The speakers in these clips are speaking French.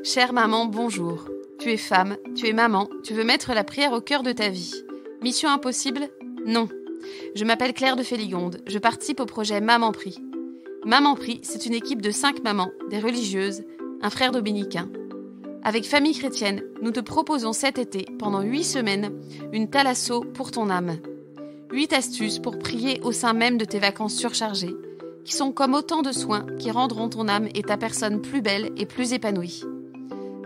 Chère maman, bonjour. Tu es femme, tu es maman, tu veux mettre la prière au cœur de ta vie. Mission impossible ? Non. Je m'appelle Claire de Féligonde, je participe au projet Maman Prie. Maman Prie, c'est une équipe de 5 mamans, des religieuses, un frère dominicain. Avec Famille Chrétienne, nous te proposons cet été, pendant 8 semaines, une thalasso pour ton âme. 8 astuces pour prier au sein même de tes vacances surchargées, qui sont comme autant de soins qui rendront ton âme et ta personne plus belle et plus épanouie.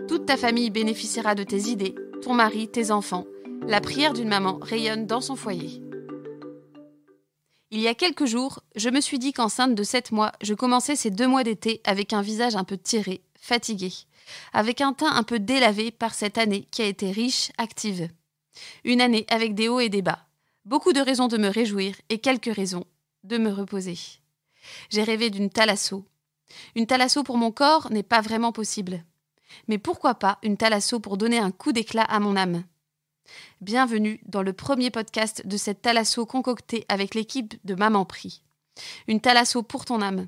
Toute ta famille bénéficiera de tes idées, ton mari, tes enfants. La prière d'une maman rayonne dans son foyer. Il y a quelques jours, je me suis dit qu'enceinte de 7 mois, je commençais ces 2 mois d'été avec un visage un peu tiré, fatigué, avec un teint un peu délavé par cette année qui a été riche, active. Une année avec des hauts et des bas. Beaucoup de raisons de me réjouir et quelques raisons de me reposer. J'ai rêvé d'une thalasso. Une thalasso pour mon corps n'est pas vraiment possible. Mais pourquoi pas une thalasso pour donner un coup d'éclat à mon âme ? Bienvenue dans le premier podcast de cette thalasso concoctée avec l'équipe de Maman Prie. Une thalasso pour ton âme.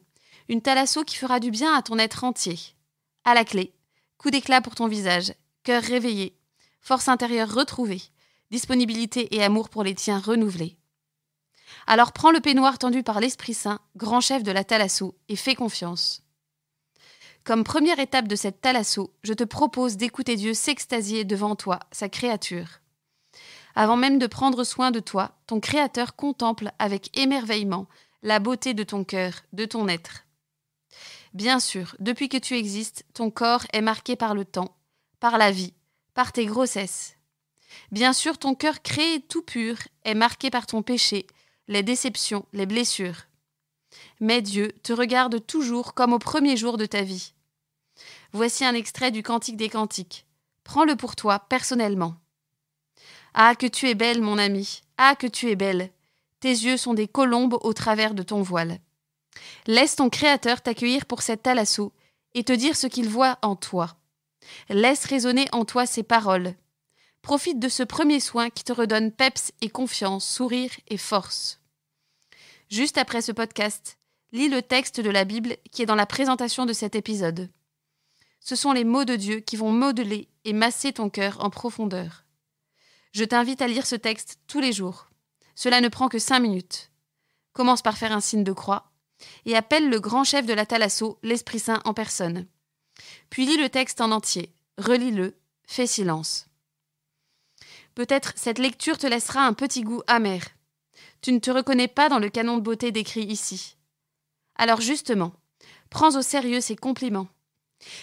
Une thalasso qui fera du bien à ton être entier. À la clé, coup d'éclat pour ton visage, cœur réveillé, force intérieure retrouvée, disponibilité et amour pour les tiens renouvelés. Alors prends le peignoir tendu par l'Esprit Saint, grand chef de la thalasso, et fais confiance. Comme première étape de cette thalasso, je te propose d'écouter Dieu s'extasier devant toi, sa créature. Avant même de prendre soin de toi, ton Créateur contemple avec émerveillement la beauté de ton cœur, de ton être. Bien sûr, depuis que tu existes, ton corps est marqué par le temps, par la vie, par tes grossesses. Bien sûr, ton cœur créé tout pur est marqué par ton péché, les déceptions, les blessures. Mais Dieu te regarde toujours comme au premier jour de ta vie. Voici un extrait du Cantique des Cantiques. Prends-le pour toi, personnellement. Ah, que tu es belle, mon ami. Ah, que tu es belle. Tes yeux sont des colombes au travers de ton voile. Laisse ton Créateur t'accueillir pour cette thalasso et te dire ce qu'il voit en toi. Laisse résonner en toi ses paroles. Profite de ce premier soin qui te redonne peps et confiance, sourire et force. Juste après ce podcast, lis le texte de la Bible qui est dans la présentation de cet épisode. Ce sont les mots de Dieu qui vont modeler et masser ton cœur en profondeur. Je t'invite à lire ce texte tous les jours. Cela ne prend que 5 minutes. Commence par faire un signe de croix et appelle le grand chef de la thalasso, l'Esprit Saint en personne. Puis lis le texte en entier, relis-le, fais silence. Peut-être cette lecture te laissera un petit goût amer. Tu ne te reconnais pas dans le canon de beauté décrit ici. Alors justement, prends au sérieux ces compliments.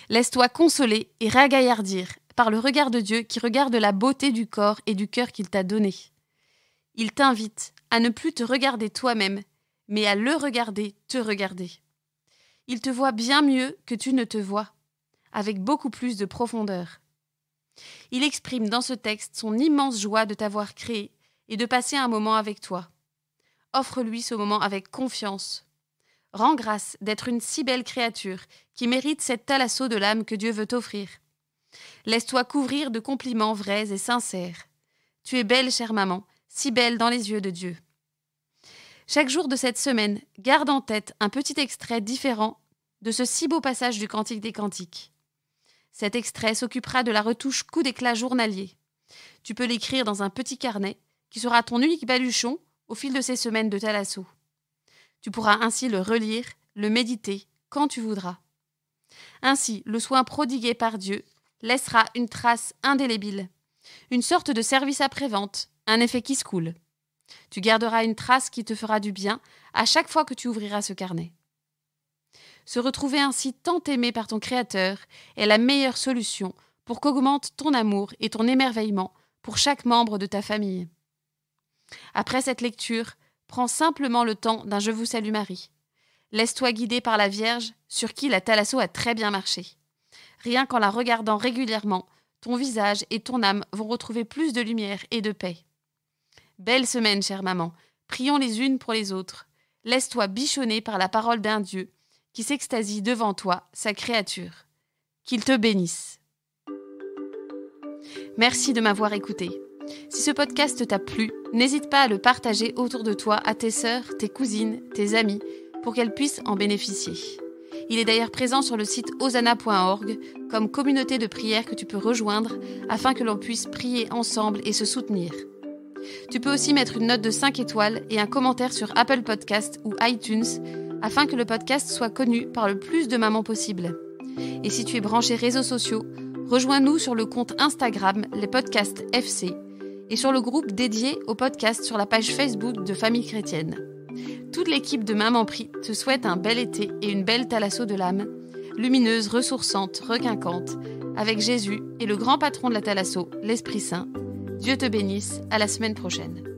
Laisse-toi consoler et ragaillardir par le regard de Dieu qui regarde la beauté du corps et du cœur qu'il t'a donné. Il t'invite à ne plus te regarder toi-même, mais à le regarder, te regarder. Il te voit bien mieux que tu ne te vois, avec beaucoup plus de profondeur. Il exprime dans ce texte son immense joie de t'avoir créé et de passer un moment avec toi. Offre-lui ce moment avec confiance. Rends grâce d'être une si belle créature qui mérite cette thalasso de l'âme que Dieu veut t'offrir. Laisse-toi couvrir de compliments vrais et sincères. Tu es belle, chère maman, si belle dans les yeux de Dieu. Chaque jour de cette semaine, garde en tête un petit extrait différent de ce si beau passage du Cantique des Cantiques. Cet extrait s'occupera de la retouche coup d'éclat journalier. Tu peux l'écrire dans un petit carnet qui sera ton unique baluchon au fil de ces semaines de thalasso. Tu pourras ainsi le relire, le méditer quand tu voudras. Ainsi, le soin prodigué par Dieu laissera une trace indélébile, une sorte de service après-vente, un effet qui se coule. Tu garderas une trace qui te fera du bien à chaque fois que tu ouvriras ce carnet. Se retrouver ainsi tant aimé par ton Créateur est la meilleure solution pour qu'augmente ton amour et ton émerveillement pour chaque membre de ta famille. Après cette lecture, prends simplement le temps d'un « Je vous salue Marie ». Laisse-toi guider par la Vierge sur qui la thalasso a très bien marché. Rien qu'en la regardant régulièrement, ton visage et ton âme vont retrouver plus de lumière et de paix. Belle semaine, chère maman. Prions les unes pour les autres. Laisse-toi bichonner par la parole d'un Dieu qui s'extasie devant toi, sa créature. Qu'il te bénisse. Merci de m'avoir écouté. Si ce podcast t'a plu, n'hésite pas à le partager autour de toi à tes sœurs, tes cousines, tes amis, pour qu'elles puissent en bénéficier. Il est d'ailleurs présent sur le site hosanna.org comme communauté de prière que tu peux rejoindre afin que l'on puisse prier ensemble et se soutenir. Tu peux aussi mettre une note de 5 étoiles et un commentaire sur Apple Podcasts ou iTunes afin que le podcast soit connu par le plus de mamans possible. Et si tu es branché réseaux sociaux, rejoins-nous sur le compte Instagram Les Podcasts FC et sur le groupe dédié au podcast sur la page Facebook de Famille Chrétienne. Toute l'équipe de Maman Prie te souhaite un bel été et une belle thalasso de l'âme, lumineuse, ressourçante, requinquante, avec Jésus et le grand patron de la thalasso, l'Esprit Saint. Dieu te bénisse, à la semaine prochaine.